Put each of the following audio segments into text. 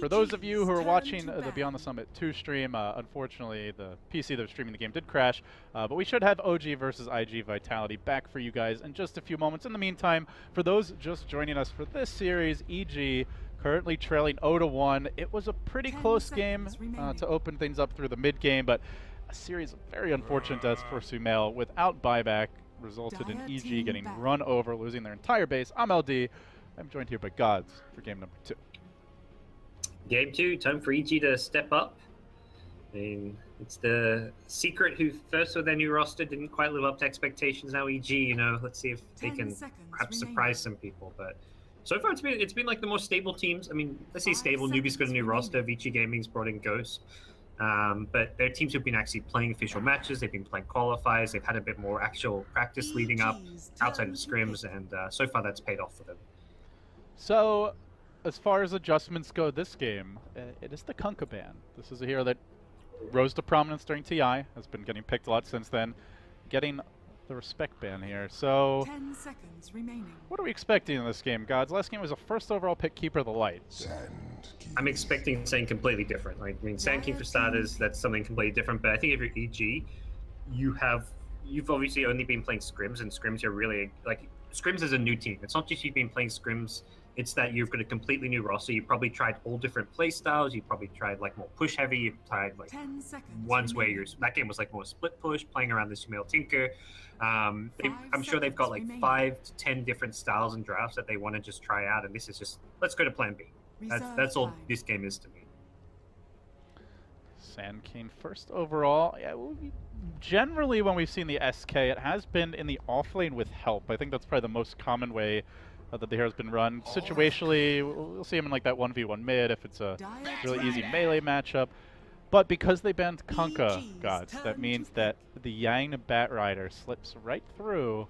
For those of you who are watching the Beyond the Summit 2 stream, unfortunately the PC that was streaming the game did crash, but we should have OG versus IG Vitality back for you guys in just a few moments. In the meantime, for those just joining us for this series, EG currently trailing 0-1. It was a pretty close game to open things up through the mid-game, but a series of very unfortunate deaths for Sumail without buyback resulted in EG getting run over, losing their entire base. I'm LD. I'm joined here by Gods for game number 2. Game 2, time for EG to step up. I mean, it's the Secret who first with their new roster didn't quite live up to expectations. Now EG, you know, let's see if they can perhaps surprise some people. But so far it's been like the more stable teams. I mean, let's say stable. Newbie's got a new roster. Vici Gaming's brought in Ghost. But they're teams who've been actually playing official matches. They've been playing qualifiers. They've had a bit more actual practice leading up outside of scrims, and so far that's paid off for them. So, as far as adjustments go this game, it is the Kunkka ban. This is a hero that rose to prominence during TI, has been getting picked a lot since then, getting the respect ban here. So, 10 seconds remaining. What are we expecting in this game, Gods? Last game was a first overall pick, Keeper of the Light. I'm expecting something completely different. Like, I mean, Sand King for starters, that's something completely different. But I think if you're EG, you've obviously only been playing scrims, and scrims are really like scrims is a new team. It's not just you've been playing scrims. It's that you've got a completely new roster. You probably tried all different play styles. You probably tried like more push heavy. You tried like ones where that game was like more split push, playing around the Sumail Tinker. I'm sure they've got like 5 to 10 different styles and drafts that they want to just try out. And this is just, let's go to plan B. That's all this game is to me. Sand King first overall. Yeah, generally when we've seen the SK, it has been in the off lane with help. I think that's probably the most common way that the hero's been run. Situationally, we'll see him in like that 1v1 mid if it's a really easy melee matchup. But because they banned Kunkka, Gods, that means that the Yang Bat Rider slips right through,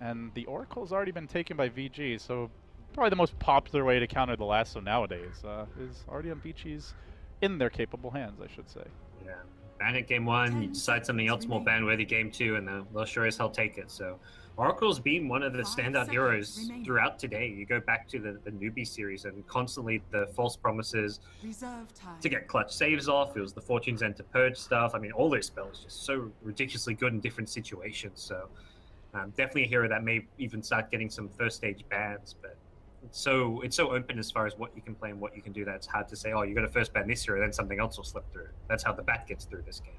and the Oracle's already been taken by VG, so probably the most popular way to counter the Lasso nowadays is already on Vici's, in their capable hands, I should say. Yeah, ban it game 1, you decide something else more ban-worthy game 2, and they'll sure as hell take it. So Oracle's been one of the standout heroes throughout today. You go back to the newbie series and constantly the false promises to get clutch saves off. It was the Fortune's End to purge stuff. I mean, all their spells just so ridiculously good in different situations. So definitely a hero that may even start getting some first stage bans, but it's so open as far as what you can play and what you can do that it's hard to say, oh, you got to first ban this hero, then something else will slip through. That's how the bat gets through this game.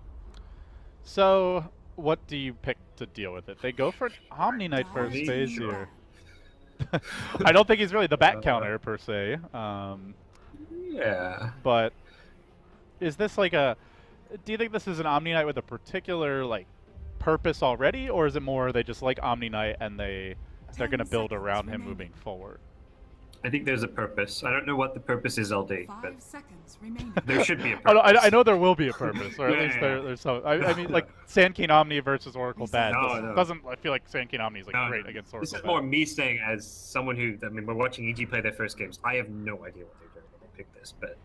So what do you pick to deal with it? They go for Omni Knight first phase here. I don't think he's really the bat counter per se. Yeah. But is this like do you think this is an Omni Knight with a particular like purpose already, or is it more they just like Omni Knight and they're going to build around him moving forward? I think there's a purpose. I don't know what the purpose is, LD, but there should be a purpose. I know there will be a purpose, or at least there's some. I mean, like Sand King Omni versus Oracle Bat. Doesn't I feel like Sand King Omni is like great against Oracle Bat. This is more me saying as someone who, I mean, we're watching EG play their first games. I have no idea what they're doing when they pick this, but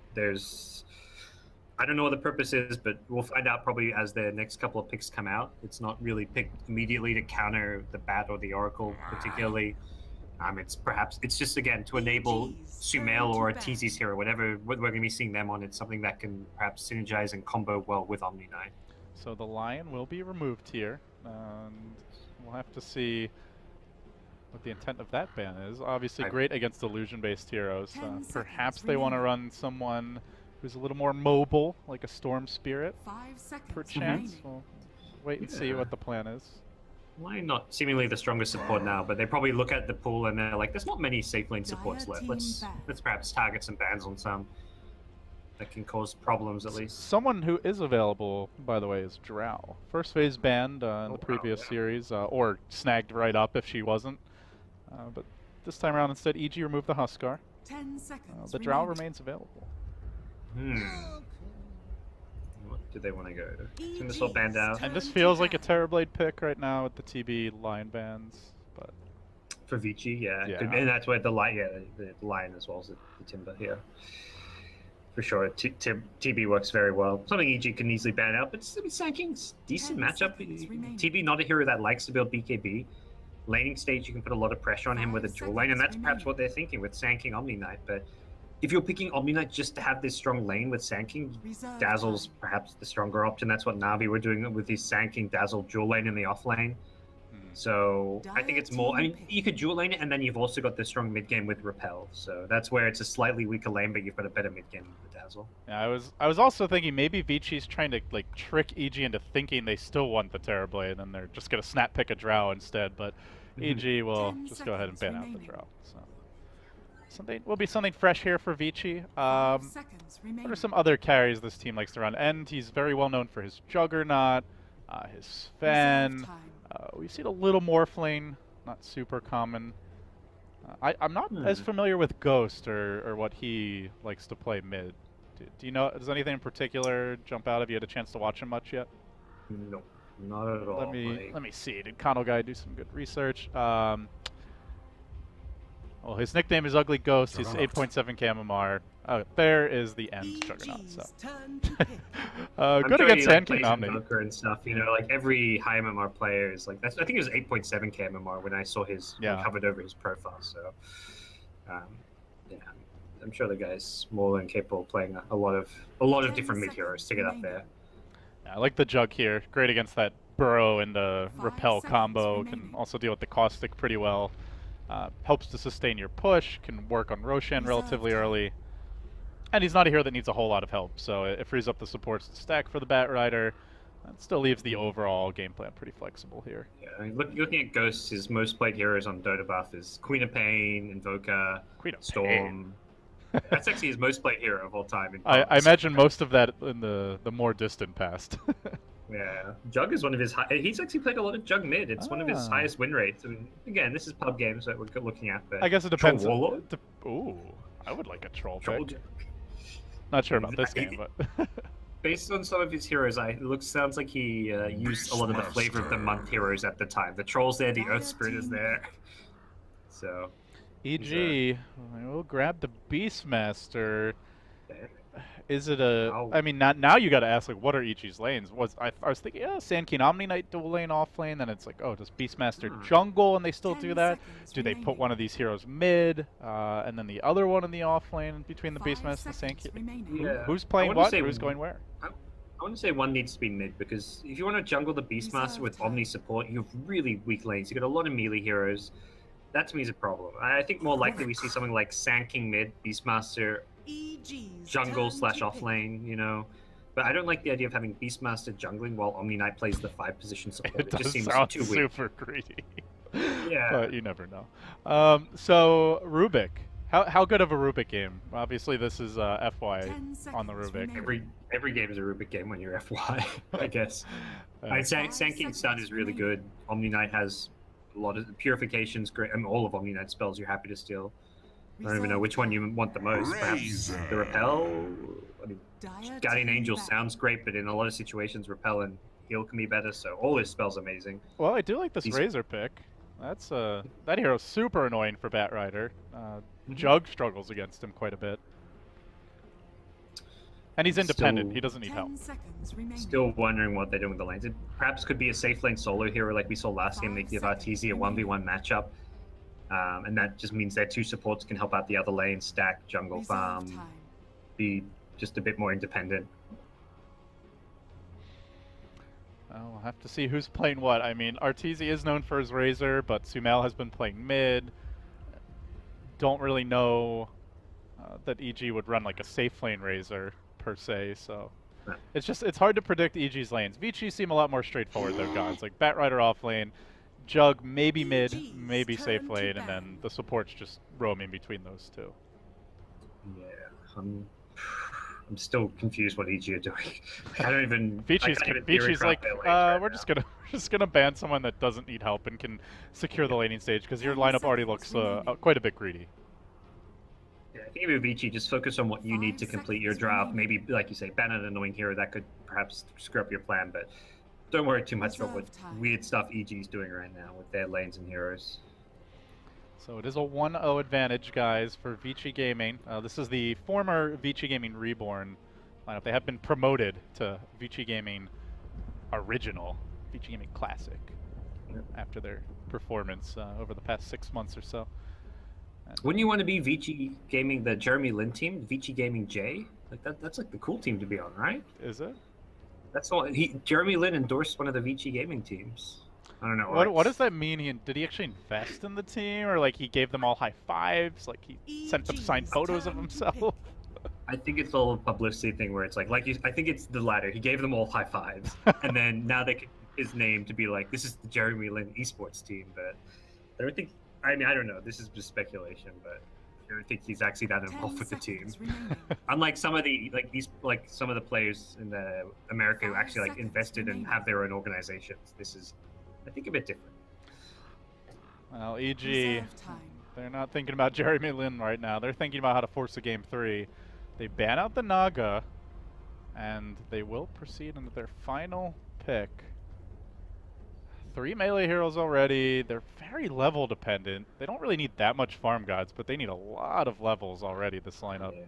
I don't know what the purpose is, but we'll find out probably as the next couple of picks come out. It's not really picked immediately to counter the Bat or the Oracle particularly. It's just again to enable Sumail or a TZ's hero, whatever we're going to be seeing them on. It's something that can perhaps synergize and combo well with Omni Knight. So the Lion will be removed here, and we'll have to see what the intent of that ban is. Obviously, great against illusion-based heroes. Perhaps they want to run someone who's a little more mobile, like a Storm Spirit, perchance. We'll wait and see what the plan is. Why not seemingly the strongest support now, but they probably look at the pool and they're like, there's not many safe lane supports left. Let's perhaps target some bans on some that can cause problems at least. Someone who is available, by the way, is Drow. First phase banned in the previous series, or snagged right up if she wasn't. But this time around instead, EG removed the Huskar. 10 seconds. The Drow remains available. What do they want to go to? Turn this all banned out. And this feels like a Terrorblade pick right now with the TB Lion bans, but for Vici, yeah. And that's where the Lion as well as the Timber here. For sure, TB works very well. Something EG can easily ban out, but Sand King's decent matchup. TB not a hero that likes to build BKB. Laning stage, you can put a lot of pressure on him with a dual lane, and that's perhaps what they're thinking with Sand King Omni Knight. But if you're picking Omni Knight just to have this strong lane with Sand King, Reserve Dazzle's time. perhaps the stronger option. That's what Navi were doing with his Sand King Dazzle dual lane in the off lane. So I think it's more. I mean, you could dual lane it, and then you've also got the strong mid game with Repel. So that's where it's a slightly weaker lane, but you've got a better mid game with Dazzle. Yeah, I was also thinking maybe Vici's trying to like trick EG into thinking they still want the Terrorblade, and then they're just gonna snap pick a Drow instead. But EG will 10 just go ahead and ban out the remaining. Drow. So something will be something fresh here for Vici. 5 seconds What remaining. are some other carries this team likes to run? And he's very well known for his Juggernaut, his Reserve Sven. time. We've seen a little Morphling, not super common. I'm not as familiar with Ghost or what he likes to play mid. Do you know, does anything in particular jump out? Have you had a chance to watch him much yet? No, not at all. Let me see. Did Kano Guy do some good research? Well, his nickname is Ugly Ghost. He's 8.7 KMMR. There is the end Juggernaut. So. Good sure against he, Sand plays King Omni. Invoker and stuff. You know, like every high MMR player is like. I think it was 8.7 KMMR when I saw his covered over his profile. So, yeah, I'm sure the guy's more than capable of playing a lot of different mid heroes to get up there. Yeah, I like the Jug here. Great against that Burrow and the 5 Repel seconds combo. remaining. Can also deal with the Caustic pretty well. Helps to sustain your push. Can work on Roshan Reserve relatively time. early. And he's not a hero that needs a whole lot of help, so it frees up the supports to stack for the Bat Rider. It still leaves the overall game plan pretty flexible here. Yeah, I mean, looking at Ghosts, his most played heroes on Dota buff is Queen of Pain, Invoker, Queen of Storm. That's actually his most played hero of all time. In I pubs. imagine most of that in the more distant past. Yeah, Jug is one of his. He's actually played a lot of Jug mid. It's one of his highest win rates. I mean, again, this is pub games that we're looking at. But I guess it depends. Troll Warlord? Ooh, I would like a troll Troll pick. Jug. Not sure about this game, but Based on some of his heroes, sounds like he used a lot of the flavor of the month heroes at the time. The Troll's there, the Earth Spirit is there. So, EG, we'll grab the Beastmaster. okay. Is it a? Wow. I mean, now you got to ask like, what are EG's lanes? I was thinking, yeah, Sand King Omni Knight dual lane off lane. Then it's like, oh, does Beastmaster jungle and they still 10 do that? seconds Do they put remaining. one of these heroes mid, and then the other one in the off lane between the 5 Beastmaster and Sand seconds King? remaining. Yeah. Who's I playing wanna what? say- Who's going where? I want to say one needs to be mid because if you want to jungle the Beastmaster with Omni support, you have really weak lanes. You got a lot of melee heroes. That to me is a problem. I think more likely we see something like Sand King mid, Beastmaster EG's jungle turn slash to off pick. lane, you know. But I don't like the idea of having Beastmaster jungling while Omni Knight plays the 5 position support. It It does just seems sound too weak. super greedy. Yeah. But you never know. So Rubik, how good of a Rubik game? Obviously, this is FY 10 on the seconds Rubik. remaining. Every game is a Rubik game when you're FY, I guess. Sand King's stun is really good. Omni Knight has a lot of purifications, great. I mean, all of Omni Knight spells you're happy to steal. I don't even know which one you want the most. Perhaps the Repel. I mean, Dire Guardian turn Angel back. sounds great, but in a lot of situations, Repel and Heal can be better. So all his spells are amazing. Well, I do like this He's- Razor pick. That's that hero's super annoying for Bat Rider. Mm-hmm. Jug struggles against him quite a bit. And he's independent. Still- He doesn't need 10 help. seconds remaining. Still wondering what they're doing with the lanes. It perhaps could be a safe lane solo hero like we saw last game. They 5 give seconds RTZ a 1v1 matchup. And that just means their 2 supports can help out the other lane, stack, jungle Reserve farm, time. be just a bit more independent. We'll have to see who's playing what. I mean, Arteezy is known for his Razor, but Sumail has been playing mid. Don't really know that EG would run like a safe lane Razor per se, so Right. it's hard to predict EG's lanes. Vici seem a lot more straightforward though, guys. Like Bat Rider off lane, Jug maybe mid, EG's maybe safe turn to lane, and then ban. the supports just roaming between those two. Yeah, I'm still confused what EG are doing. I don't even. Vici's, I can't even theory Vici's craft like, their lanes right we're now. just gonna ban someone that doesn't need help and can secure the laning stage because your 10 lineup already seconds looks remaining. quite a bit greedy. Yeah, I think with Vici, just focus on what you need 5 to complete your seconds draft. remaining. Maybe, like you say, ban an annoying hero that could perhaps screw up your plan, but don't worry too much about what Reserve time. weird stuff EG's doing right now with their lanes and heroes. So it is a 1-0 advantage, guys, for Vici Gaming. This is the former Vici Gaming Reborn lineup. They have been promoted to Vici Gaming Original, Vici Gaming Classic, Yep. after their performance over the past 6 months or so. Wouldn't you want to be Vici Gaming, the Jeremy Lin team, Vici Gaming J? Like that's like the cool team to be on, right? Is it? That's all. Jeremy Lin endorsed one of the Vici Gaming teams. I don't know. What does that mean? Did he actually invest in the team, or like he gave them all high fives? Like he sent them signed photos of himself? I think it's all a publicity thing where it's I think it's the latter. He gave them all high fives, and then now they can use his name to be like, this is the Jeremy Lin esports team. But I don't think. I mean, I don't know. This is just speculation, but I don't think he's actually that involved with the team. Unlike some of the some of the players in America who actually like invested and have their own organizations. This is, I think, a bit different. Well, EG, they're not thinking about Jeremy Lin right now. They're thinking about how to force a game 3. They ban out the Naga, and they will proceed into their final pick. 3 melee heroes already. They're very level dependent. They don't really need that much farm gods, but they need a lot of levels already, this lineup. Yeah.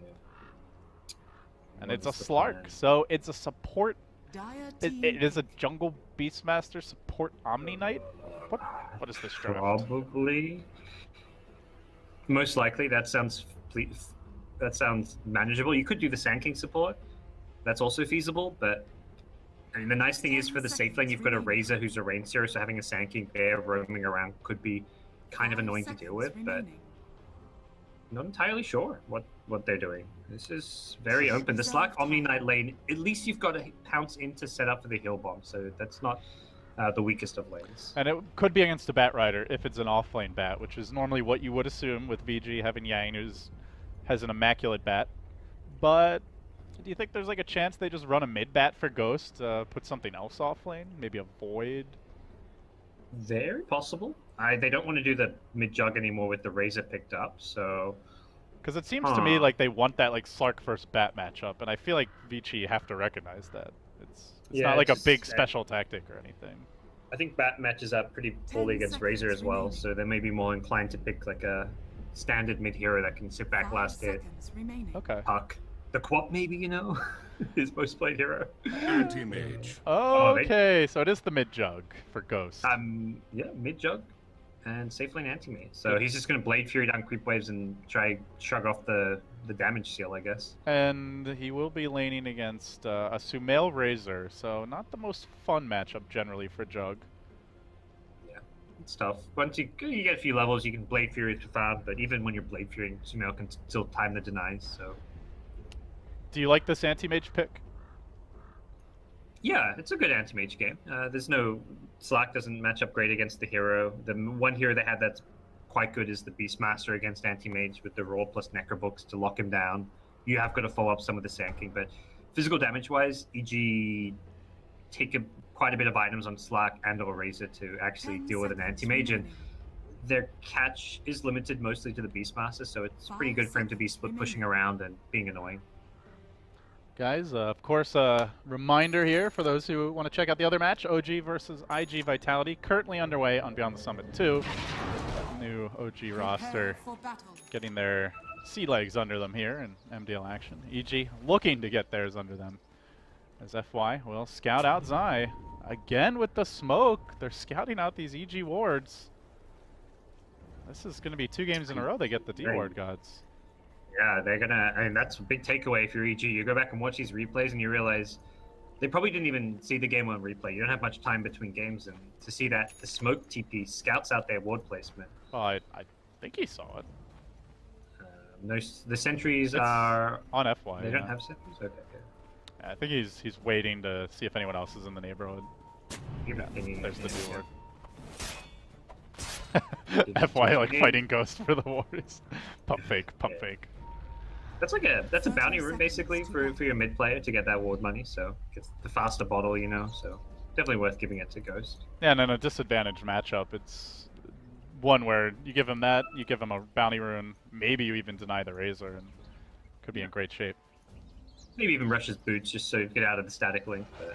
And it's a Slark, so it's a support. It is a jungle Beastmaster support Omni Knight. What is this draft? Probably. Most likely, that sounds manageable. You could do the Sand King support. That's also feasible, but I mean, the nice thing is for the safe lane, you've got a Razor who's a range hero, so having a Sand King there roaming around could be kind of annoying to deal with, but not entirely sure what they're doing. This is very open. The Slark Omni Knight lane, at least you've got to pounce in to set up for the heal bomb, so that's not the weakest of lanes. And it could be against a Bat Rider if it's an off-lane Bat, which is normally what you would assume with VG having Yang, who has an immaculate Bat. But do you think there's like a chance they just run a mid Bat for Ghost, put something else off lane, maybe a Void? Very possible. They don't want to do the mid jug anymore with the Razor picked up, so. Because it seems to me like they want that like Slark versus Bat matchup, and I feel like Vici have to recognize that. It's not like a big special tactic or anything. I think Bat matches up pretty poorly against Razor as well, so they may be more inclined to pick like a standard mid hero that can sit back last hit. Okay. Puck. The Quap maybe, you know? His most played hero. Anti-mage. Okay, so it is the mid jug for Ghost. Yeah, mid jug and safe lane anti-mage. So he's just gonna Blade Fury down creep waves and try shrug off the damage seal, I guess. And he will be laning against a Sumail Razor, so not the most fun matchup generally for Jug. Yeah, it's tough. Once you get a few levels, you can Blade Fury to farm, but even when you're Blade Fury, Sumail can still time the denies, so. Do you like this anti-mage pick? Yeah, it's a good anti-mage game. There's no... Slack doesn't match up great against the hero. The one hero they have that's quite good is the Beastmaster against anti-mage with the Raw plus Necrobooks to lock him down. You have got to follow up some of the Sand King, but physical damage-wise, EG take quite a bit of items on Slack and or Razor to actually deal with an anti-mage, and their catch is limited mostly to the Beastmaster, so it's pretty good for him to be split pushing around and being annoying. Guys, of course, a reminder here for those who want to check out the other match, OG versus IG Vitality, currently underway on Beyond the Summit 2. New OG roster getting their sea legs under them here in MDL action. EG looking to get theirs under them. As FY will scout out Zai. Again with the smoke, they're scouting out these EG wards. This is going to be 2 games in a row they get the D ward gods. Yeah, they're gonna. I mean, that's a big takeaway if you're EG. You go back and watch these replays, and you realize they probably didn't even see the game on replay. You don't have much time between games, and to see that the smoke TP scouts out their ward placement. Well, I think he saw it. No, the sentries are on FY. They don't have sentries. Okay. Yeah, I think he's waiting to see if anyone else is in the neighborhood. Yeah, there's the D ward. FY like fighting Ghost for the wards. Pump fake. That's a bounty room basically for your mid player to get that ward money, so it's the faster bottle, you know, so definitely worth giving it to Ghost. Yeah, and in a disadvantaged matchup, it's one where you give him that, you give him a bounty rune, maybe you even deny the Razor, and could be in great shape. Maybe even rushes boots just so you get out of the static link, but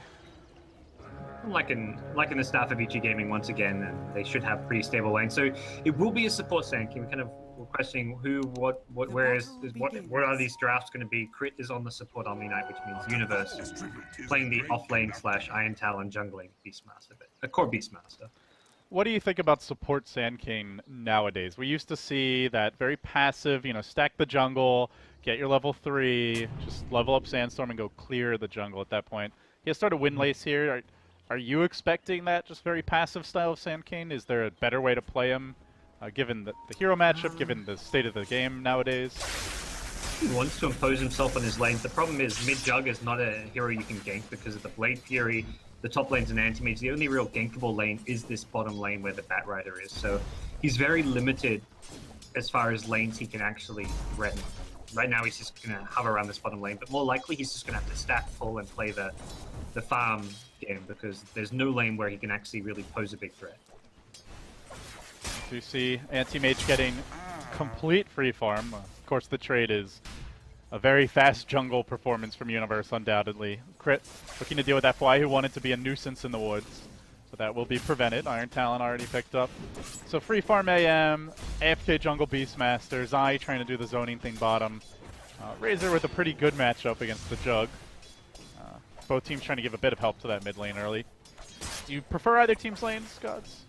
like in the staff of Vici Gaming once again, and they should have pretty stable lane. So it will be a support Sand King. We're questioning what are these drafts going to be. Crit is on the support Omni Knight, which means Universe playing the off lane / Iron Talon jungling Beastmaster, a core Beastmaster. What do you think about support Sand King nowadays? We used to see that very passive, stack the jungle, get your level 3, just level up Sandstorm and go clear the jungle at that point. He has started Windlace here. Are you expecting that just very passive style of Sand King? Is there a better way to play him, given the hero matchup, given the state of the game nowadays? He wants to impose himself on his lanes. The problem is mid-jug is not a hero you can gank because of the Blade Fury. The top lane's an anti-mage. The only real gankable lane is this bottom lane where the Bat Rider is. So he's very limited as far as lanes he can actually threaten. Right now he's just going to hover around this bottom lane, but more likely he's just going to have to stack full and play the farm game because there's no lane where he can actually really pose a big threat. So you see anti-mage getting complete free farm. Of course, the trade is a very fast jungle performance from Universe, undoubtedly. Crit looking to deal with FY, who wanted to be a nuisance in the woods. So that will be prevented. Iron Talon already picked up. So free farm AM, AFK jungle Beastmaster, Zai trying to do the zoning thing bottom. Razor with a pretty good matchup against the Jug. Both teams trying to give a bit of help to that mid lane early. Do you prefer either team's lanes, Gods?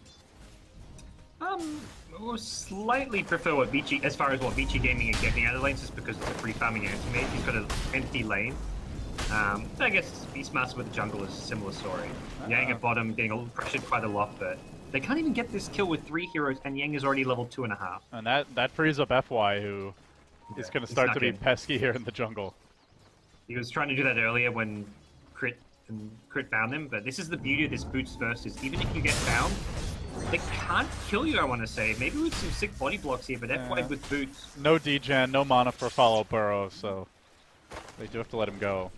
We'll slightly prefer what Vici, as far as what Vici Gaming is getting out of lanes, just because it's a free farming anti-mage. He's got an empty lane. But I guess Beastmaster with the jungle is a similar story. Yang at bottom getting pressured quite a lot, but they can't even get this kill with 3 heroes, and Yang is already level 2.5. And that frees up FY, who is going to start to be pesky here in the jungle. He was trying to do that earlier when Crit found him, but this is the beauty of this boots first, is even if you get found, they can't kill you, I want to say. Maybe with some sick body blocks here, but FY with boots. No degen, no mana for follow burrow, so they do have to let him go.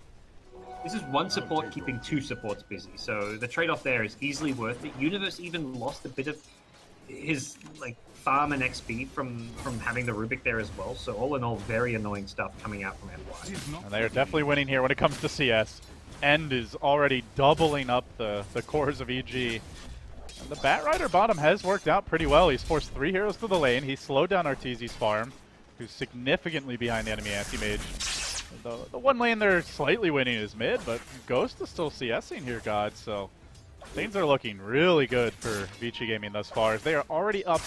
This is one support keeping 2 supports busy, so the trade-off there is easily worth it. Universe even lost a bit of his farm and XP from having the Rubik there as well, so all in all, very annoying stuff coming out from FY. And they are definitely winning here when it comes to CS. End is already doubling up the cores of EG. And the Bat Rider bottom has worked out pretty well. He's forced 3 heroes to the lane. He slowed down Arteezy's farm, who's significantly behind the enemy anti-mage. The one lane they're slightly winning is mid, but Ghost is still CSing here, God, so things are looking really good for Vici Gaming thus far. They are already up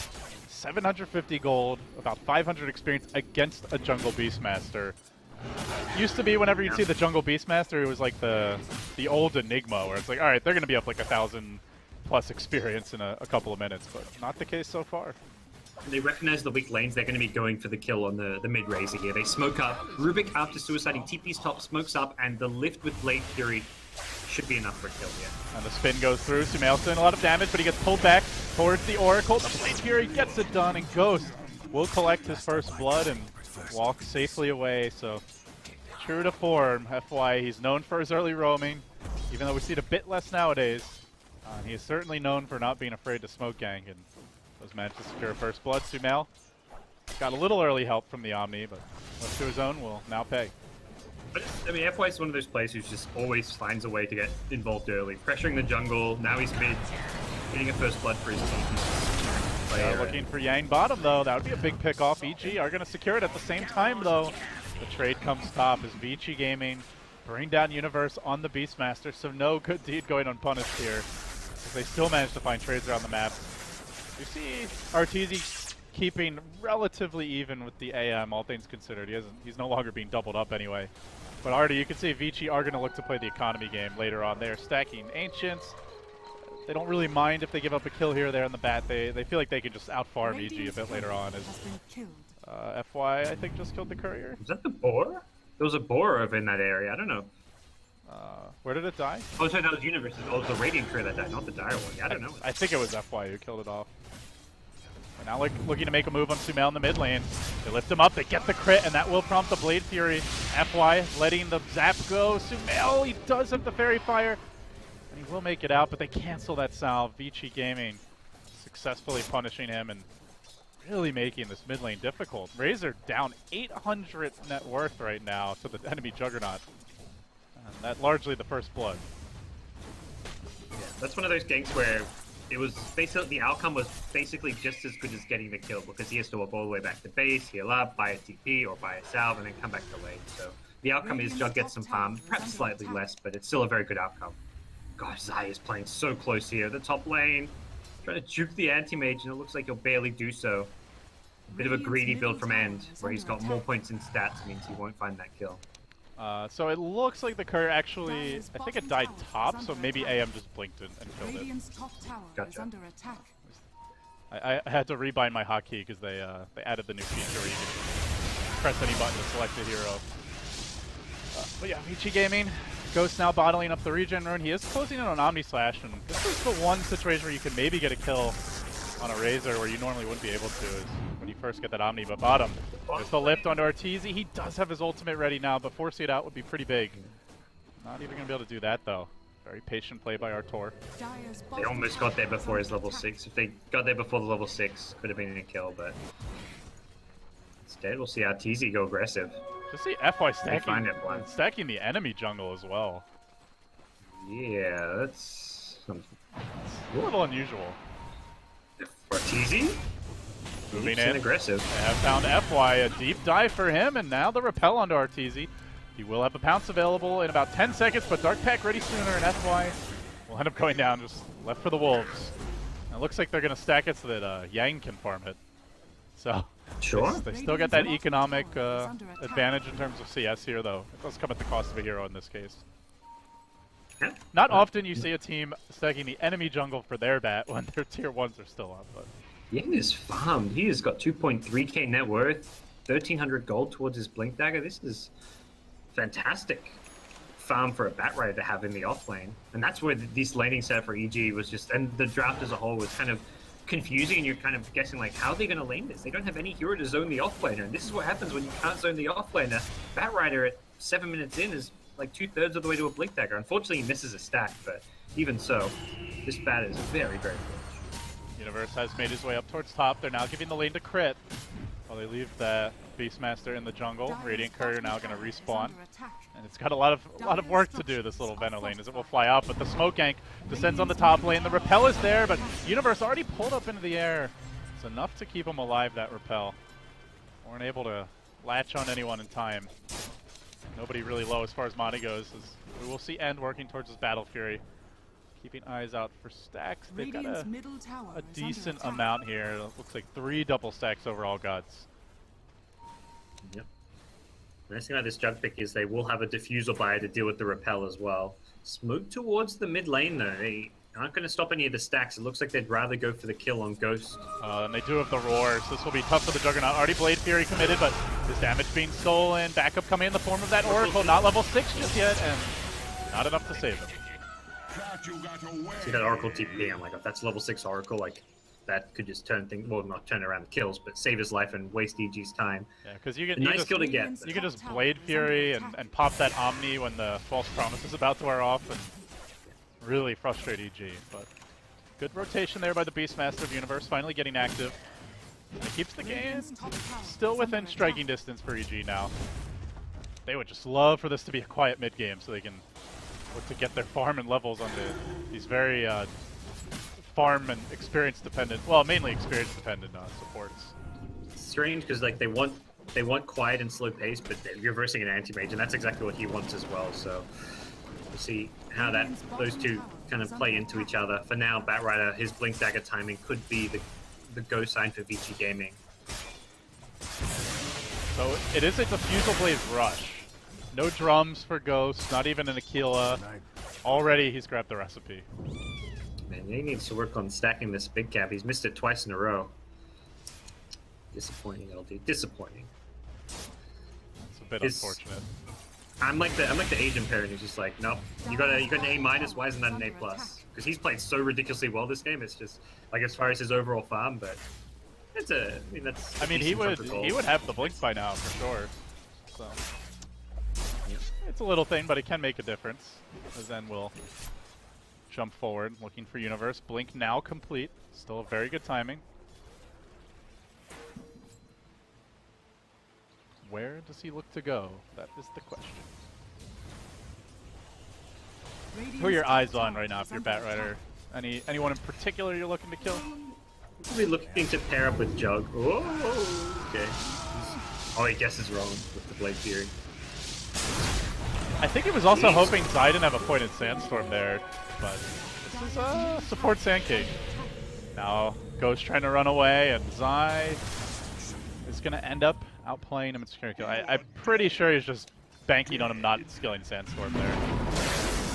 750 gold, about 500 experience against a jungle Beastmaster. Used to be whenever you'd see the jungle Beastmaster, it was like the old Enigma, where it's like, alright, they're going to be up like 1,000 plus experience in a couple of minutes, but not the case so far. They recognize the weak lanes, they're going to be going for the kill on the mid-Razor here. They smoke up. Rubik, after suiciding, TP's top, smokes up, and the lift with Blade Fury should be enough for a kill here. And the spin goes through. Sumail's doing a lot of damage, but he gets pulled back towards the Oracle. The Blade Fury gets it done, and Ghost will collect his first blood and walk safely away. So, true to form, FY, he's known for his early roaming, even though we see it a bit less nowadays. He is certainly known for not being afraid to smoke gank, and was managed to secure first blood. Sumail got a little early help from the Omni, but left to his own will now pay. But, I mean, FY is one of those players who just always finds a way to get involved early. Pressuring the jungle, now he's mid, getting a first blood for his team. Looking for Yang bottom, though. That would be a big pick off. EG are going to secure it at the same time, though. The trade comes top as Vici Gaming bring down Universe on the Beastmaster, so no good deed going unpunished here. They still manage to find trades around the map. You see Arteezy keeping relatively even with the AM, all things considered. He's no longer being doubled up anyway. But Artie, you can see Vici are going to look to play the economy game later on. They are stacking Ancients. They don't really mind if they give up a kill here or there on the bat. They feel like they can just out-farm EG a bit later on. As FY, I think, just killed the Courier. Was that the boar? There was a boar over in that area. I don't know. Where did it die? Oh, sorry, that was Universe. Oh, it was the Radiant Courier that died, not the Dire one. Yeah, I don't know. I think it was FY who killed it off. And now looking to make a move on Sumail in the mid lane. They lift him up, they get the crit, and that will prompt the Blade Fury. FY letting the zap go. Sumail, he does have the Fairy Fire. And he will make it out, but they cancel that salve. Vici Gaming successfully punishing him and really making this mid lane difficult. Razor down 800 net worth right now to the enemy Juggernaut. And that largely the first blood. Yeah, that's one of those ganks where it was basically, the outcome was basically just as good as getting the kill, because he has to walk all the way back to base, heal up, buy a TP or buy a salve, and then come back to lane. So the outcome is Jug gets some farm, perhaps slightly less, but it's still a very good outcome. Gosh, Zai is playing so close here. The top lane, trying to juke the anti-mage, and it looks like he'll barely do so. Bit of a greedy build from End, where he's got more points in stats, means he won't find that kill. So it looks like the Courier actually, I think it died top, so maybe AM just blinked and killed it. Radiant's top tower is Gotcha. under attack. I had to rebind my hotkey because they added the new feature where you can press any button to select a hero. But yeah, Vici Gaming, Ghost now bottling up the regen rune. He is closing in on Omni Slash, and this is the one situation where you can maybe get a kill on a Razor where you normally wouldn't be able to, is when you first get that Omni. But bottom, there's the lift onto Arteezy. He does have his ultimate ready now, but forcing it out would be pretty big. Not even going to be able to do that, though. Very patient play by Artor. They almost got there before his level 6. If they got there before the level 6, could have been a kill, but instead we'll see Arteezy go aggressive. Just see FY stacking the enemy jungle as well. Yeah, that's A little unusual. Arteezy? Moving in in. aggressive. They have found FY, a deep dive for him, and now the repel onto Arteezy. He will have a pounce available in about 10 seconds, but Dark Pack ready sooner, and FY will end up going down, just left for the Wolves. And it looks like they're going to stack it so that Yang can farm it. So, Sure. they still get that economic advantage in terms of CS here, though. It does come at the cost of a hero in this case. Yeah. Not often you see a team stacking the enemy jungle for their bat when their tier 1s are still up, but Yang is farmed. He has got 2.3k net worth, 1300 gold towards his Blink Dagger. This is fantastic farm for a Batrider to have in the off lane. And that's where this laning set for EG was just, and the draft as a whole was kind of confusing, and you're kind of guessing like, how are they going to lane this? They don't have any hero to zone the off laner, and this is what happens when you can't zone the off laner. Batrider at 7 minutes in is like 2/3 of the way to a Blink Dagger. Unfortunately, he misses a stack, but even so, this bat is very, very good. Universe has made his way up towards top. They're now giving the lane to Crit while they leave the Beastmaster in the jungle. Radiant Courier now going to respawn. And it's got a lot of work to do, this little Venom lane, as it will fly out. But the smoke gank descends on the top lane. The repel is there, but Universe already pulled up into the air. It's enough to keep him alive, that repel. Weren't able to latch on anyone in time. Nobody really low as far as Monty goes. As we will see End working towards his Battle Fury. Keeping eyes out for stacks. They've got a decent amount here. It looks like 3 double stacks overall, Gods. Yep. The nice thing about this jug pick is they will have a diffusal buyer to deal with the repel as well. Smoke towards the mid lane though. They aren't going to stop any of the stacks. It looks like they'd rather go for the kill on Ghost. And they do have the roars. This will be tough for the Juggernaut. Already Blade Fury committed, but his damage being stolen. Backup coming in the form of that Oracle. Not level 6 just yet, and not enough to save him. See that Oracle TP, I'm like, if that's level 6 Oracle, like, that could just turn things, well, not turn around the kills, but save his life and waste EG's time. Yeah, because you can nice skill to get. You can just Blade Fury and pop that Omni when the False Promise is about to wear off and really frustrate EG. But good rotation there by the Beastmaster of Universe, finally getting active. And it keeps the game still within striking distance for EG now. They would just love for this to be a quiet mid game so they can look to get their farm and levels onto these very farm and experience dependent, well, mainly experience dependent supports. It's strange because like they want quiet and slow pace, but they're reversing an anti-mage, and that's exactly what he wants as well. So we'll see how those two kind of play into each other. For now, Batrider, his Blink Dagger timing could be the go sign for Vici Gaming. So it is a Diffusal Blaze rush. No drums for Ghost, not even an Aquila. Already he's grabbed the recipe. Man, he needs to work on stacking this big cap. He's missed it twice in a row. Disappointing, LD. Disappointing. It's a bit unfortunate. I'm like the Asian parent who's just like, nope. You got an A-. Why isn't that an A+? Because he's played so ridiculously well this game. It's just like as far as his overall farm, but it's a. I mean that's. I mean he would have the blink by now for sure. So it's a little thing, but it can make a difference. As then we'll jump forward, looking for Universe. Blink now complete. Still very good timing. Where does he look to go? That is the question. Who are your eyes on right now if you're Batrider? Anyone in particular you're looking to kill? Probably looking to pair up with Jug. Oh, okay. Oh, he guesses wrong with the Blade Fury. I think he was also hoping Zai didn't have a pointed Sandstorm there, but this is support Sand King. Now Ghost trying to run away, and Zai is going to end up outplaying him in secure kill. I'm pretty sure he's just banking on him not skilling Sandstorm there.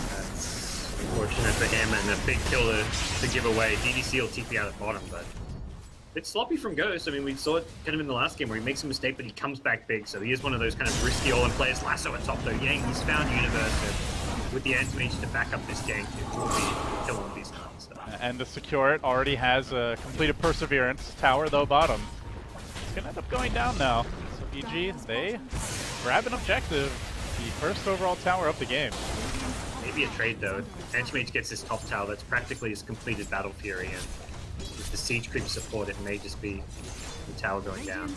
That's unfortunate for him, and a big kill to give away. DDC will TP out at bottom, but a bit sloppy from Ghost. I mean, we saw it kind of in the last game where he makes a mistake, but he comes back big, so he is one of those kind of risky all-in players. Lasso at top though. Yang, he's found Universe, and with the anti-mage to back up this game, it will be killing these nuts. And to secure it, already has a completed Perseverance. Tower though bottom. It's gonna end up going down now. So EG, they grab an objective. The first overall tower of the game. Maybe a trade though. Anti-mage gets this top tower, that's practically his completed Battle Fury, and with the siege creep support, it may just be the tower going down.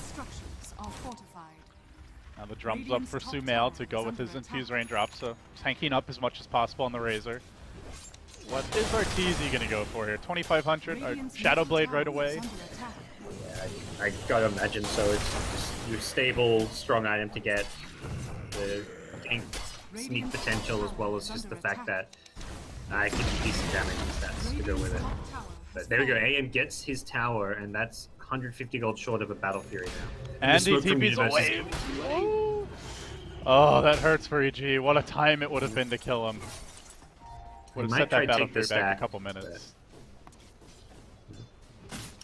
Now the drum's up for Sumail to go with his Infuse Raindrop, so tanking up as much as possible on the Razor. What is Arteezy gonna go for here? 2,500 or Shadow Blade right away? Yeah, I gotta imagine so. It's just your stable, strong item to get the sneak potential, as well as just the fact that I can do decent damage and stats to go with it. But there we go. AM gets his tower, and that's 150 gold short of a Battle Fury now. And he TP's away. Oh, that hurts for EG. What a time it would have been to kill him. Would have set that Battle Fury back a couple minutes.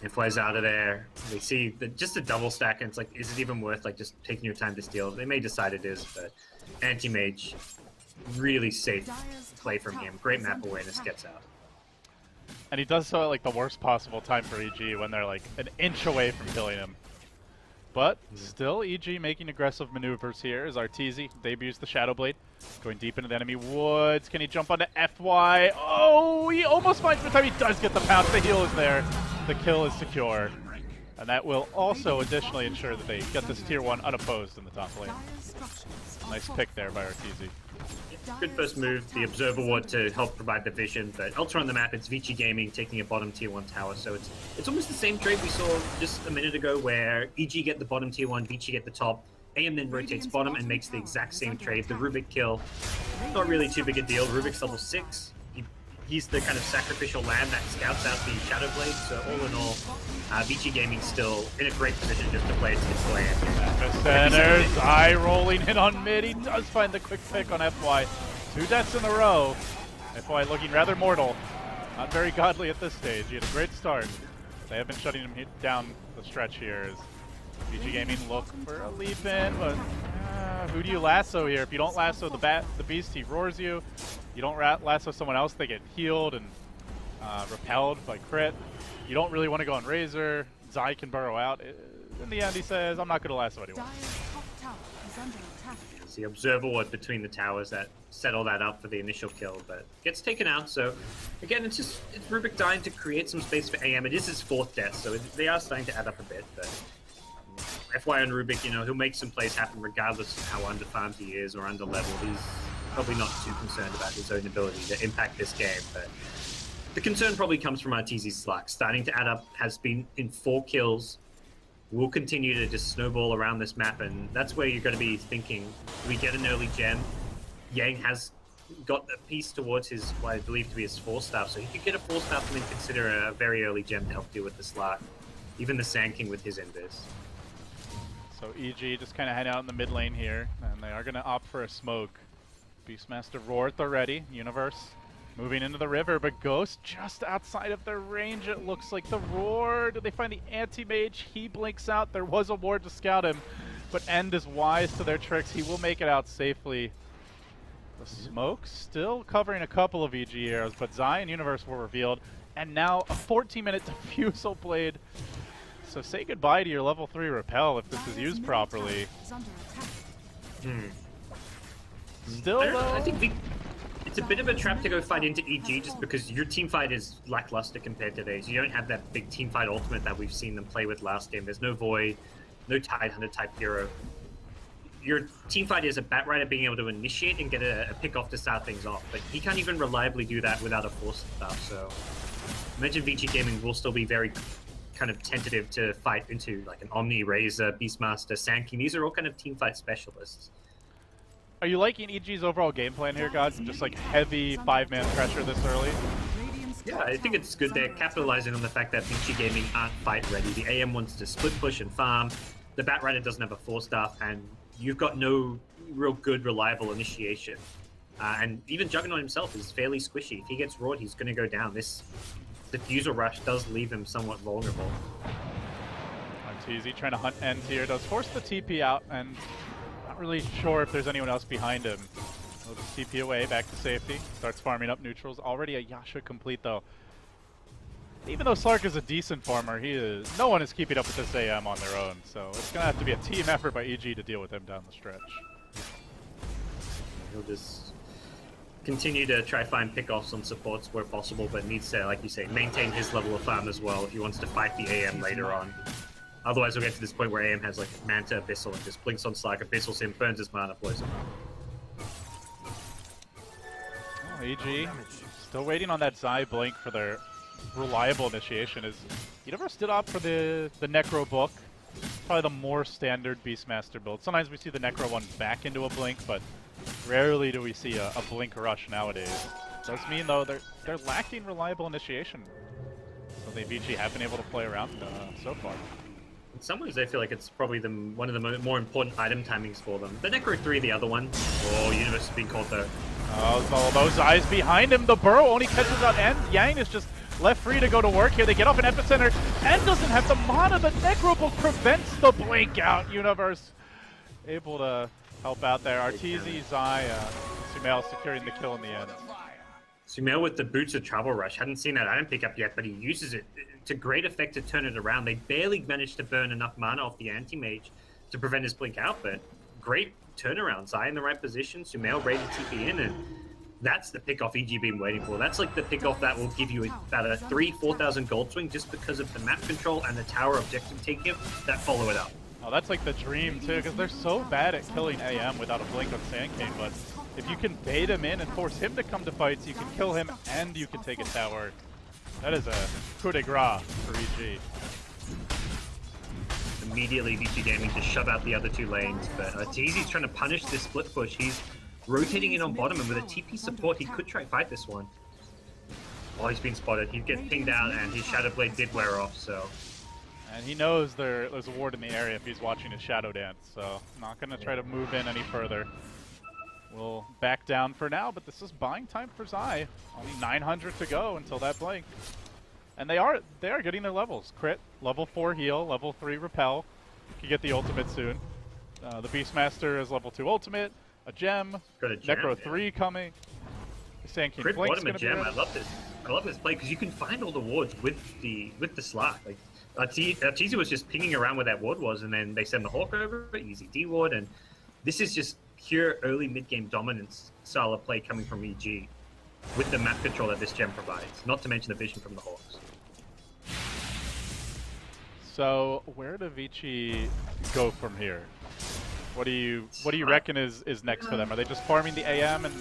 FY's out of there. They see just a double stack, and it's like, is it even worth like just taking your time to steal? They may decide it is, but anti-mage, really safe play from him. Great map awareness, gets out. And he does so at like the worst possible time for EG when they're like an inch away from killing him. But still, EG making aggressive maneuvers here as Arteezy debuts the Shadow Blade. Going deep into the enemy woods. Can he jump onto FY? Oh, he almost finds the time. He does get the pounce. The heal is there. The kill is secure. And that will also additionally ensure that they get this tier 1 unopposed in the top lane. Nice pick there by Arteezy. Good first move, the Observer Ward to help provide the vision, but elsewhere on the map it's Vici Gaming taking a bottom tier 1 tower, so it's almost the same trade we saw just a minute ago where EG get the bottom tier 1, Vici get the top, AM then rotates bottom and makes the exact same trade. The Rubik kill, not really too big a deal. Rubik's level 6. He's the kind of sacrificial lamb that scouts out the Shadow Blade, so all in all, Vici Gaming's still in a great position just to play its land. Centers, eye rolling in on mid. He does find the quick pick on FY. 2 deaths in a row. FY looking rather mortal. Not very godly at this stage. He had a great start. They have been shutting him down the stretch here as Vici Gaming look for a leap in, but who do you lasso here? If you don't lasso the beast, he roars you. You don't lasso someone else, they get healed and repelled by crit. You don't really want to go on Razor. Zai can burrow out. In the end, he says, I'm not going to lasso anyone. It's the Observer Ward between the towers that set all that up for the initial kill, but gets taken out. So again, it's Rubik dying to create some space for AM. It is his 4th death, so they are starting to add up a bit. But FY on Rubik, you know, he'll make some plays happen regardless of how underfarmed he is or underleveled. He's probably not too concerned about his own ability to impact this game, but the concern probably comes from Arteezy's slack. Starting to add up, has been in 4 kills. Will continue to just snowball around this map, and that's where you're going to be thinking, do we get an early gem? Yang has got a piece towards his, what I believe to be his 4-star, so he could get a 4-star and then consider a very early gem to help deal with the slack. Even the Sand King with his Invis. So EG just kind of hang out in the mid lane here, and they are going to opt for a smoke. Beastmaster Roarth already, Universe moving into the river, but Ghost just outside of their range, it looks like. The Roar, do they find the anti-mage? He blinks out. There was a ward to scout him, but End is wise to their tricks. He will make it out safely. The smoke still covering a couple of EG arrows, but Zai and Universe were revealed, and now a 14-minute Diffusal Blade. So say goodbye to your level 3 repel if this is used properly. Still though, I think it's a bit of a trap to go fight into EG just because your team fight is lackluster compared to theirs. You don't have that big team fight ultimate that we've seen them play with last game. There's no Void, no Tidehunter type hero. Your team fight is a Batrider being able to initiate and get a pick off to start things off, but he can't even reliably do that without a 4-star. So I imagine Vici Gaming will still be very kind of tentative to fight into like an Omni, Razor, Beastmaster, Sand King. These are all kind of team fight specialists. Are you liking EG's overall game plan here, God? Just like heavy 5-man pressure this early? Yeah, I think it's good they're capitalizing on the fact that Vici Gaming aren't fight ready. The AM wants to split push and farm. The Batrider doesn't have a 4-staff, and you've got no real good, reliable initiation. And even Juggernaut himself is fairly squishy. If he gets rawed, he's going to go down. This Diffusal Rush does leave him somewhat vulnerable. Arteezy trying to hunt end here. Does force the TP out, and not really sure if there's anyone else behind him. He'll just TP away, back to safety. Starts farming up neutrals. Already a Yasha complete, though. Even though Slark is a decent farmer, no one is keeping up with this AM on their own. So it's going to have to be a team effort by EG to deal with him down the stretch. He'll just continue to try find pickoffs on supports where possible, but needs to, like you say, maintain his level of farm as well if he wants to fight the AM later on. Otherwise, we'll get to this point where AM has like Manta, Abyssal, and just blinks on Slark, Abyssals him, burns his mana, blows him up. Oh, EG still waiting on that Zai blink for their reliable initiation. You never stood up for the Necro book. Probably the more standard Beastmaster build. Sometimes we see the Necro one back into a blink, but rarely do we see a blink rush nowadays. Does mean though they're lacking reliable initiation. So they Vici have been able to play around so far. In some ways, I feel like it's probably one of the more important item timings for them. The Necro 3, the other one. Oh, Universe is being called though. Oh, those eyes behind him. The Burrow only catches out End. Yang is just left free to go to work here. They get off an Epicenter. End doesn't have the mana. The Necrobook prevents the blink out. Universe able to help out there. Arteezy, Zai, Sumail securing the kill in the end. Sumail with the Boots of Travel Rush. Hadn't seen that item pick up yet, but he uses it to great effect to turn it around. They barely managed to burn enough mana off the Anti-Mage to prevent his blink out, but great turnaround. Zai in the right position, Sumail ready to TP in, and that's the pick-off EG been waiting for. That's like the pick-off that will give you about a 3,000-4,000 gold swing just because of the map control and the tower objective takeoff that follow it up. Oh, that's like the dream too, because they're so bad at killing AM without a blink on Sand King, but if you can bait him in and force him to come to fights, you can kill him and you can take a tower. That is a coup de grace for EG. Immediately Vici Gaming to shove out the other two lanes, but Arteezy's trying to punish this split push. He's rotating in on bottom, and with a TP support, he could try fight this one. Oh, he's been spotted. He gets pinged out, and his Shadow Blade did wear off, so... And he knows there's a ward in the area if he's watching his Shadow Dance, so not going to try to move in any further. We'll back down for now, but this is buying time for Zai. Only 900 to go until that blink. And they are getting their levels. Crit, level 4 heal, level 3 repel. You get the ultimate soon. The Beastmaster is level 2 ultimate, a gem, got a gem, Necro 3 coming. The Sand King Crit Blink's bottom a gonna gem. be I love this play because you can find all the wards with the Slark. Like Arteezy was just pinging around where that ward was, and then they send the Hawk over, easy D ward, and this is just pure early mid-game dominance style of play coming from EG with the map control that this gem provides, not to mention the vision from the Hawks. So where do Vici go from here? What do you reckon is next for them? Are they just farming the AM and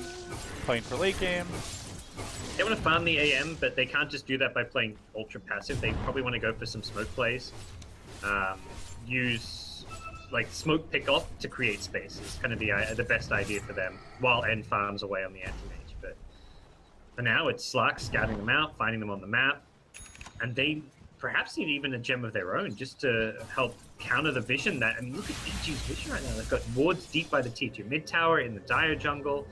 playing for late game? They want to farm the AM, but they can't just do that by playing ultra passive. They probably want to go for some smoke plays. Use like smoke pick off to create space is kind of the best idea for them, while End farms away on the anti-mage. But for now, it's Slark scouting them out, finding them on the map, and they perhaps need even a gem of their own just to help counter the vision that, I mean, look at EG's vision right now. They've got wards deep by the T2 mid tower, in the dire jungle.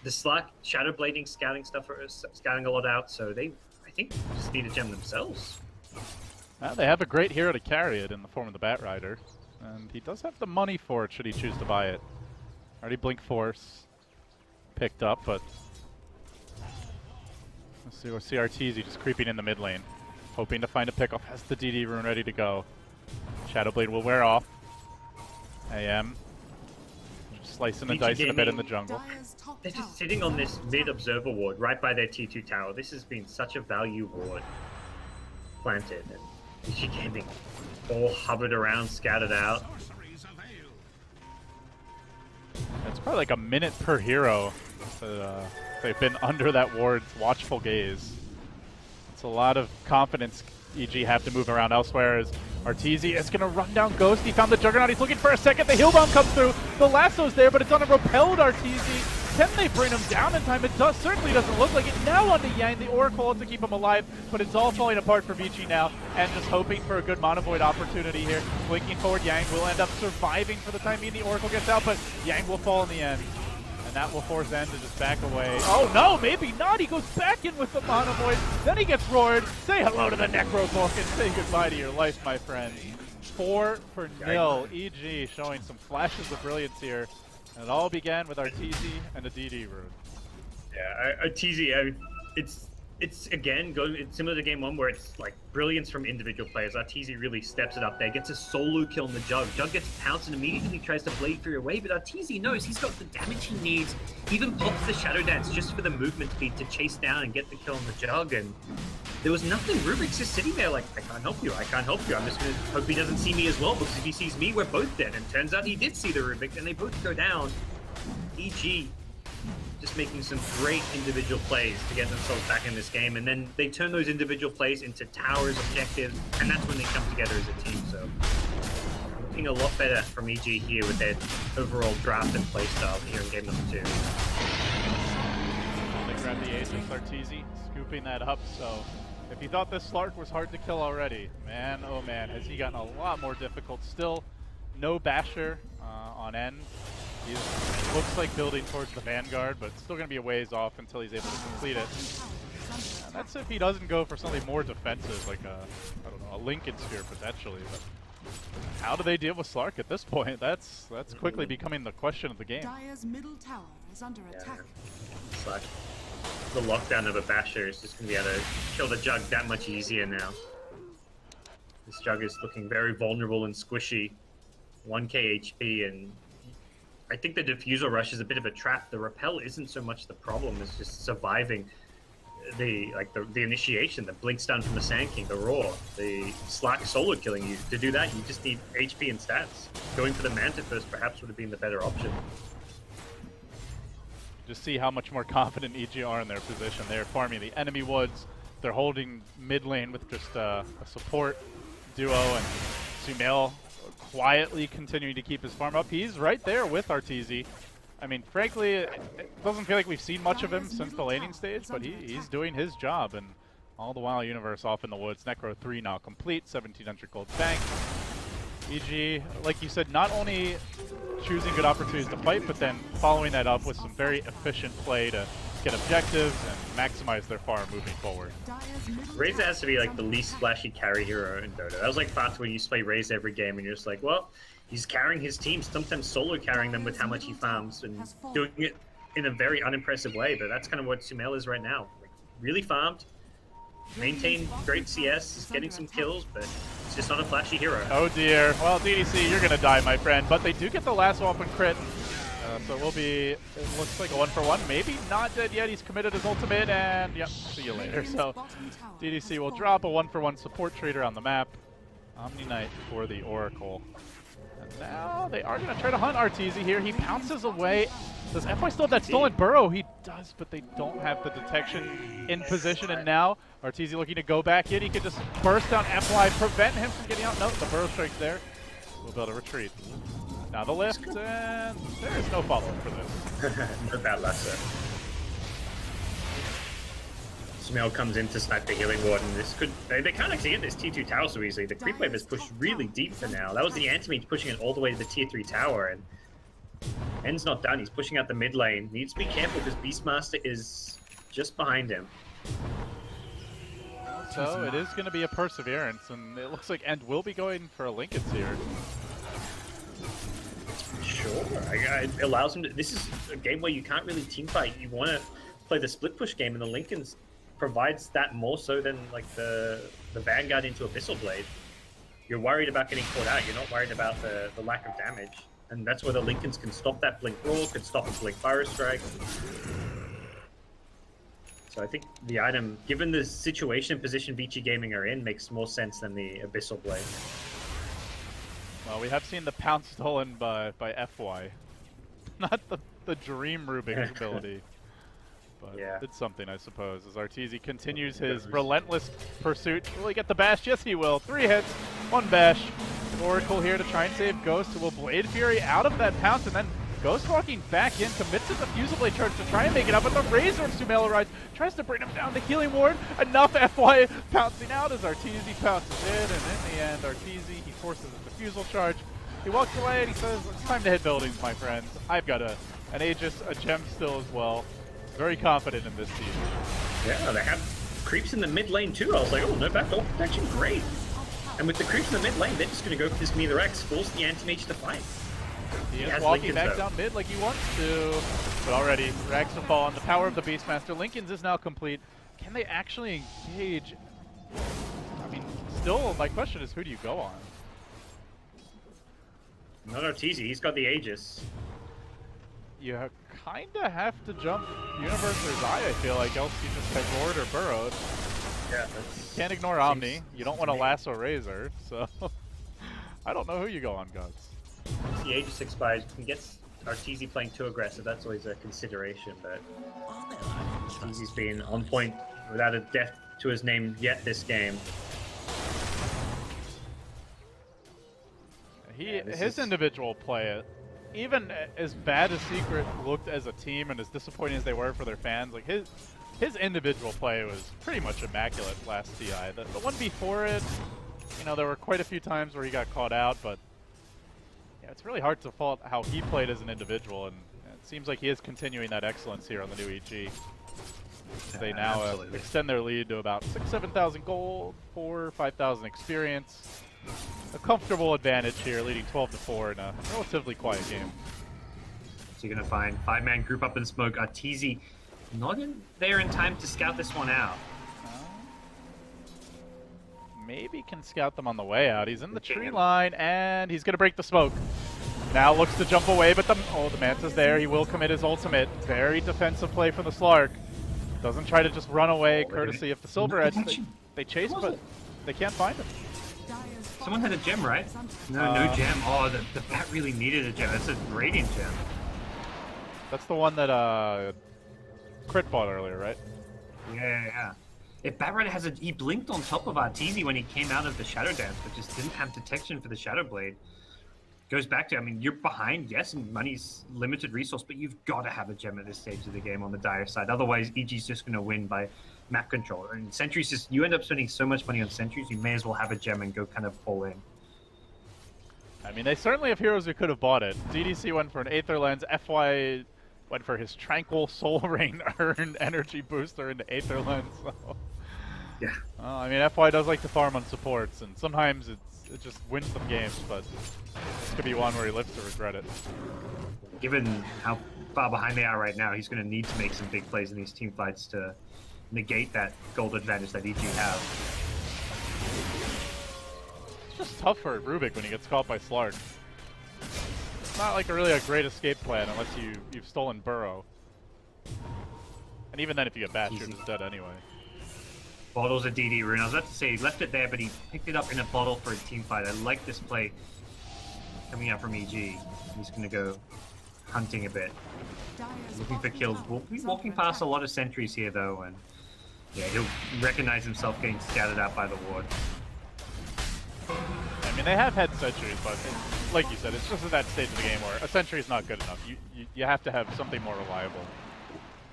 The Slark shadow blading, scouting a lot out, so I think just need a gem themselves. Well, they have a great hero to carry it in the form of the Batrider, and he does have the money for it should he choose to buy it. Already Blink Force picked up, but we'll see Arteezy just creeping in the mid lane, hoping to find a pickoff. Has the DD rune ready to go. Shadow Blade will wear off. AM just slicing and dicing a bit in the jungle. They're just sitting on this mid observer ward right by their T2 tower. This has been such a value ward planted, and Vici Gaming all hovered around, scouted out. It's probably like a minute per hero. They've been under that ward's watchful gaze. It's a lot of confidence EG have to move around elsewhere as Arteezy is going to run down Ghost. He found the Juggernaut. He's looking for a second. The heal bomb comes through. The lasso's there, but it's on a repelled Arteezy. Can they bring him down in time? It certainly doesn't look like it. Now onto Yang, the Oracle to keep him alive, but it's all falling apart for Vici now, and just hoping for a good Mono Void opportunity here. Blinking forward, Yang will end up surviving for the time being. The Oracle gets out, but Yang will fall in the end. And that will force Zen to just back away. Oh no, maybe not. He goes back in with the Mono Void. Then he gets roared. Say hello to the Necro Book and say goodbye to your life, my friend. 4-0. EG showing some flashes of brilliance here. And it all began with our TZ and a DD rune. Yeah, TZ, it's again, it's similar to game 1 where it's like brilliance from individual players. Our TZ really steps it up there, gets a solo kill on the Jug. Jug gets pounced and immediately tries to blade through away, but our TZ knows he's got the damage he needs. Even pops the Shadow Dance just for the movement speed to chase down and get the kill on the Jug. And there was nothing. Rubik's just sitting there like, I can't help you, I can't help you. I'm just gonna hope he doesn't see me as well, because if he sees me, we're both dead. And turns out he did see the Rubik, and they both go down. EG just making some great individual plays to get themselves back in this game, and then they turn those individual plays into towers, objectives, and that's when they come together as a team. So looking a lot better from EG here with their overall draft and play style here in game number 2. They grab the Aegis, Arteezy, scooping that up, so if you thought this Slark was hard to kill already, man, oh man, has he gotten a lot more difficult. Still no Basher on end. He looks like building towards the Vanguard, but it's still going to be a ways off until he's able to complete it. And that's if he doesn't go for something more defensive, like I don't know, a Lincoln Sphere potentially. But how do they deal with Slark at this point? That's quickly becoming the question of the game. Dire's middle tower is under attack. It's like the lockdown of a Basher is just going to be able to kill the Jug that much easier now. This Jug is looking very vulnerable and squishy. 1k HP, and I think the Diffusal Rush is a bit of a trap. The Repel isn't so much the problem, it's just surviving the initiation, the Blink Stun from the Sand King, the Roar, the Slack solo killing you. To do that, you just need HP and stats. Going for the Manta first perhaps would have been the better option. Just see how much more confident EG are in their position. They're farming the enemy woods. They're holding mid lane with just a support duo, and Sumail quietly continuing to keep his farm up. He's right there with Arteezy. I mean, frankly, it doesn't feel like we've seen much of him since the laning stage, but he's doing his job, and all the while Universe off in the woods. Necro 3 now complete, 1700 gold bank. EG, like you said, not only choosing good opportunities to fight, but then following that up with some very efficient play to get objectives and maximize their farm moving forward. Razor has to be like the least splashy carry hero in Dota. That was like fast when you play Razor every game and you're just like, well, he's carrying his team, sometimes solo carrying them with how much he farms and doing it in a very unimpressive way, but that's kind of what Sumail is right now. Like, really farmed, maintained great CS, getting some kills, but it's just not a flashy hero. Oh dear. Well, DDC, you're gonna die, my friend, but they do get the last weapon crit. So it will be, it looks like a 1-for-1. Maybe not dead yet. He's committed his ultimate, and yep, see you later. So DDC will drop a 1-for-1 support trader on the map. Omni Knight for the Oracle. And now they are going to try to hunt Arteezy here. He pounces away. Does FY still have that stolen burrow? He does, but they don't have the detection in position. And now Arteezy looking to go back in. He can just burst down FY, prevent him from getting out. No, the burrow strike's there. We'll be able to retreat. Now the lift, and there is no follow-up for this. Not bad lesser. Sumail comes in to snipe the healing ward, and this could, they can't actually get this T2 tower so easily. The creep wave has pushed really deep for now. That was the anti-mage pushing it all the way to the tier 3 tower, and End's not done. He's pushing out the mid lane. Needs to be careful because Beastmaster is just behind him. So it is going to be a perseverance, and it looks like End will be going for a Lincoln's here. Sure, it allows him to. This is a game where you can't really team fight. You want to play the split push game, and the Lincolns provides that more so than like the Vanguard into Abyssal Blade. You're worried about getting caught out. You're not worried about the lack of damage, and that's where the Lincolns can stop that Blink Roar, can stop a Blink Fire Strike. So I think the item, given the situation and position Vici Gaming are in, makes more sense than the Abyssal Blade. Well, we have seen the pounce stolen by FY. Not the Dream Rubik's ability. But yeah, it's something, I suppose, as Arteezy continues his relentless pursuit. Will he get the bash? Yes, he will. 3 hits, 1 bash. Oracle here to try and save Ghost, who will Blade Fury out of that pounce and then Ghost walking back in, commits a Diffusal Blade charge to try and make it up, but the Razor of Sumail arrives, tries to bring him down. The Healing Ward, enough. FY pouncing out as Arteezy pounces in, and in the end, Arteezy, he forces a Diffusal charge. He walks away and he says, it's time to hit buildings, my friends. I've got an Aegis, a gem still as well. Very confident in this team. Yeah, they have creeps in the mid lane too. I was like, oh, no backdoor protection, great. And with the creeps in the mid lane, they're just going to go for this Meter X, force the anti-mage to fight. He is walking back down mid like he wants to, but already Rags to fall on the power of the Beastmaster. Lincoln's is now complete. Can they actually engage? I mean, still, my question is, who do you go on? Not Arteezy, he's got the Aegis. You kind of have to jump Universe or Zai, I feel like, else you just get Lord or Burrowed. Yeah, that's... Can't ignore Omni. You don't want to lasso Razor, so I don't know who you go on, Guts. The Aegis expires, you can get Arteezy playing too aggressive, that's always a consideration, but Arteezy's been on point without a death to his name yet this game. His individual play, even as bad as Secret looked as a team and as disappointing as they were for their fans, like his individual play was pretty much immaculate last TI. The one before it, you know, there were quite a few times where he got caught out, but yeah, it's really hard to fault how he played as an individual, and it seems like he is continuing that excellence here on the new EG. They now extend their lead to about 7,000 gold, 5,000 experience. A comfortable advantage here, leading 12-4 in a relatively quiet game. So you're going to find 5-man group up in smoke. Arteezy not in there in time to scout this one out. Maybe can scout them on the way out. He's in the tree line, and he's going to break the smoke. Now looks to jump away, but the Manta's there. He will commit his ultimate. Very defensive play from the Slark. Doesn't try to just run away, courtesy of the Silver Edge. They chase, but they can't find him. Someone had a gem, right? No gem. Oh, the bat really needed a gem. That's a Radiant gem. That's the one that Crit bought earlier, right? Yeah. If Batrider has he blinked on top of Arteezy when he came out of the Shadow Dance, but just didn't have detection for the Shadow Blade. Goes back to, I mean, you're behind, yes, and money's limited resource, but you've got to have a gem at this stage of the game on the Dire side. Otherwise, EG's just going to win by map control. And Sentries just, you end up spending so much money on Sentries, you may as well have a gem and go kind of all in. I mean, they certainly have heroes who could have bought it. DDC went for an Aether Lens. FY went for his Tranquil Soul Rain earned energy booster into Aether Lens. So. Yeah. I mean, FY does like to farm on supports, and sometimes it just wins some games, but this could be one where he lives to regret it. Given how far behind they are right now, he's going to need to make some big plays in these team fights to negate that gold advantage that EG have. It's just tough for Rubik when he gets caught by Slark. It's not like really a great escape plan unless you've stolen Burrow. And even then, if you get Bat, you're just dead anyway. Bottles a DD rune. I was about to say he left it there, but he picked it up in a bottle for a team fight. I like this play coming out from EG. He's going to go hunting a bit. Looking for kills. We'll be walking past a lot of sentries here, though, and yeah, he'll recognize himself getting scouted out by the ward. I mean, they have had sentries, but like you said, it's just at that stage of the game where a sentry is not good enough. You have to have something more reliable.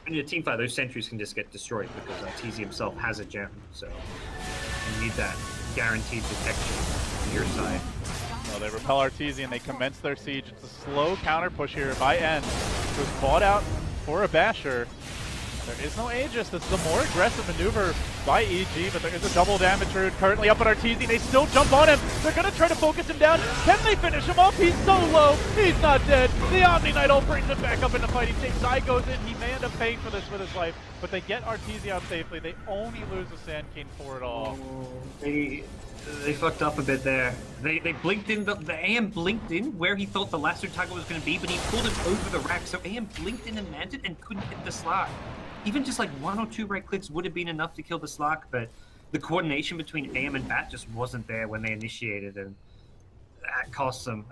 In a team fight, those sentries can just get destroyed because Arteezy himself has a gem, so you need that guaranteed detection on your side. Well, they repel Arteezy and they commence their siege. It's a slow counter push here by N, who's bought out for a basher. There is no Aegis. This is a more aggressive maneuver by EG, but there is a double damage rune currently up at Arteezy. They still jump on him. They're going to try to focus him down. Can they finish him off? He's so low. He's not dead. The Omni Knight ult brings him back up into fighting shape. Zai goes in. He may end up paying for this with his life, but they get Arteezy out safely. They only lose the Sand King for it all. They fucked up a bit there. They blinked in, the AM blinked in where he thought the lasso target was going to be, but he pulled him over the rack, so AM blinked in and landed and couldn't hit the Slark. Even just like 1 or 2 right clicks would have been enough to kill the Slark, but the coordination between AM and Bat just wasn't there when they initiated, and that cost them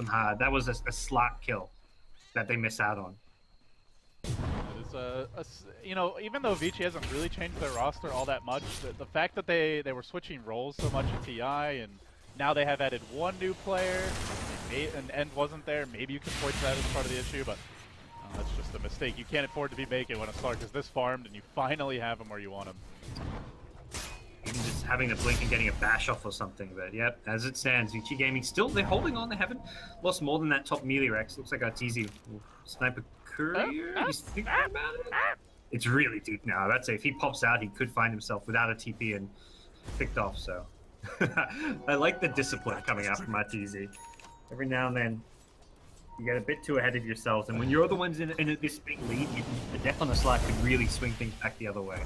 hard. That was a Slark kill that they miss out on. It is you know, even though Vici hasn't really changed their roster all that much, the fact that they were switching roles so much in TI, and now they have added 1 new player, an end wasn't there, maybe you can point to that as part of the issue, but that's just a mistake. You can't afford to be making when a Slark is this farmed and you finally have him where you want him. Even just having a blink and getting a bash off or something, but yep, as it stands, Vici Gaming still, they're holding on. They haven't lost more than that top melee Rex. Looks like Arteezy Sniper Courier. He's thinking about it. It's really deep now. That's if he pops out, he could find himself without a TP and picked off. So I like the discipline coming out from Arteezy. Every now and then, you get a bit too ahead of yourselves, and when you're the ones in this big lead, the death on the slide could really swing things back the other way.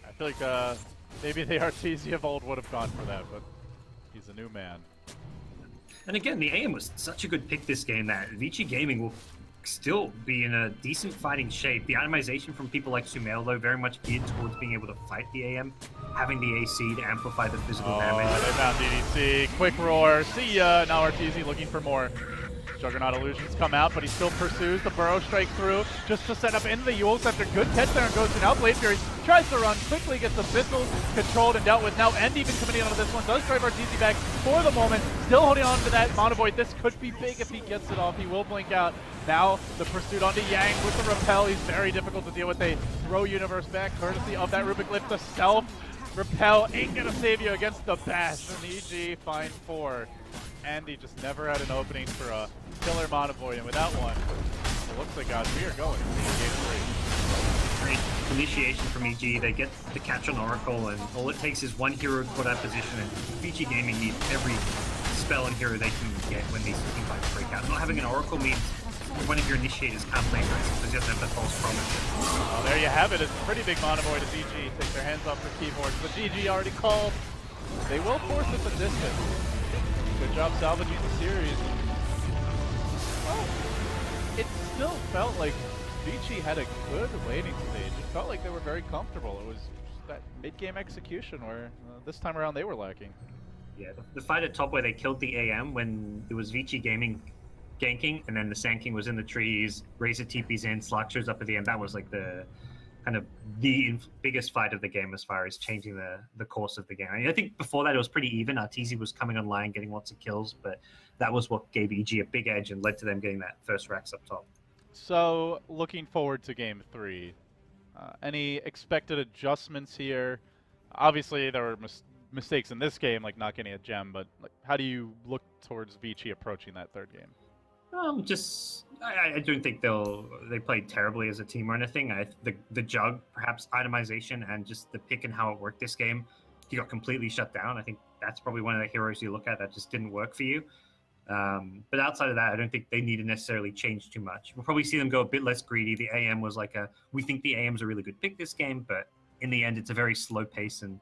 I feel like maybe the Arteezy of old would have gone for that, but he's a new man. And again, the AM was such a good pick this game that Vici Gaming will still be in a decent fighting shape. The itemization from people like Sumail, though, very much geared towards being able to fight the AM, having the AC to amplify the physical damage. They found DDC. Quick roar. See ya. Now Arteezy looking for more. Juggernaut illusions come out, but he still pursues the burrow strike through just to set up into the Yules after good catch there and goes to now. Blade Fury tries to run, quickly gets the Viscels controlled and dealt with. Now End even coming in on this one, does drive Arteezy back for the moment, still holding on to that Monovoid. This could be big if he gets it off. He will blink out. Now the pursuit onto Yang with the repel. He's very difficult to deal with. They throw Universe back courtesy of that Rubik Lift. The self repel ain't gonna save you against the bash. And EG find 4. Andy just never had an opening for a killer Monovoid, and without one, it looks like we are going to game 3. Great initiation from EG. They get the catch on Oracle, and all it takes is one hero for that position, and Vici Gaming needs every spell and hero they can get when these team fights break out. Not having an Oracle means one of your initiators can't play Grace because he doesn't have that false promise. Well, there you have it. It's a pretty big Monovoid as EG take their hands off their keyboards. The GG already called. They will force it the distance. Good job salvaging the series. Well, it still felt like Vici had a good laning stage. It felt like they were very comfortable. It was just that mid-game execution where this time around they were lacking. Yeah, the fight at top where they killed the AM when it was Vici Gaming ganking, and then the Sand King was in the trees, Razor TP's in, Slark shows up at the end. That was like the kind of the biggest fight of the game as far as changing the course of the game. I think before that it was pretty even. Arteezy was coming online, getting lots of kills, but that was what gave EG a big edge and led to them getting that first racks up top. So, looking forward to game 3. Any expected adjustments here? Obviously, there were mistakes in this game, like not getting a gem, but like, how do you look towards Vici approaching that third game? I don't think they played terribly as a team or anything. The jug, perhaps itemization, and just the pick and how it worked this game, he got completely shut down. I think that's probably one of the heroes you look at that just didn't work for you. But outside of that, I don't think they need to necessarily change too much. We'll probably see them go a bit less greedy. The AM was like we think the AM's a really good pick this game, but in the end, it's a very slow pace. And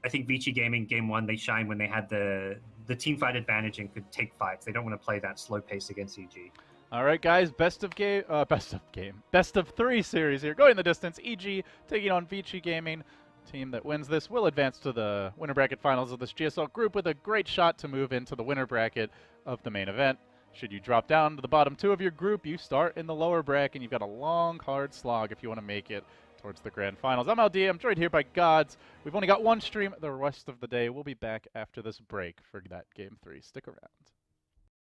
I think Vici Gaming, game 1, they shine when they had the team fight advantage and could take fights. They don't want to play that slow pace against EG. All right, guys, best of 3 series here. Going the distance, EG taking on Vici Gaming. Team that wins this will advance to the winner bracket finals of this GSL group with a great shot to move into the winner bracket of the main event. Should you drop down to the bottom 2 of your group, you start in the lower bracket, and you've got a long, hard slog if you want to make it towards the grand finals. I'm LD. I'm joined here by Gods. We've only got one stream the rest of the day. We'll be back after this break for that game 3. Stick around.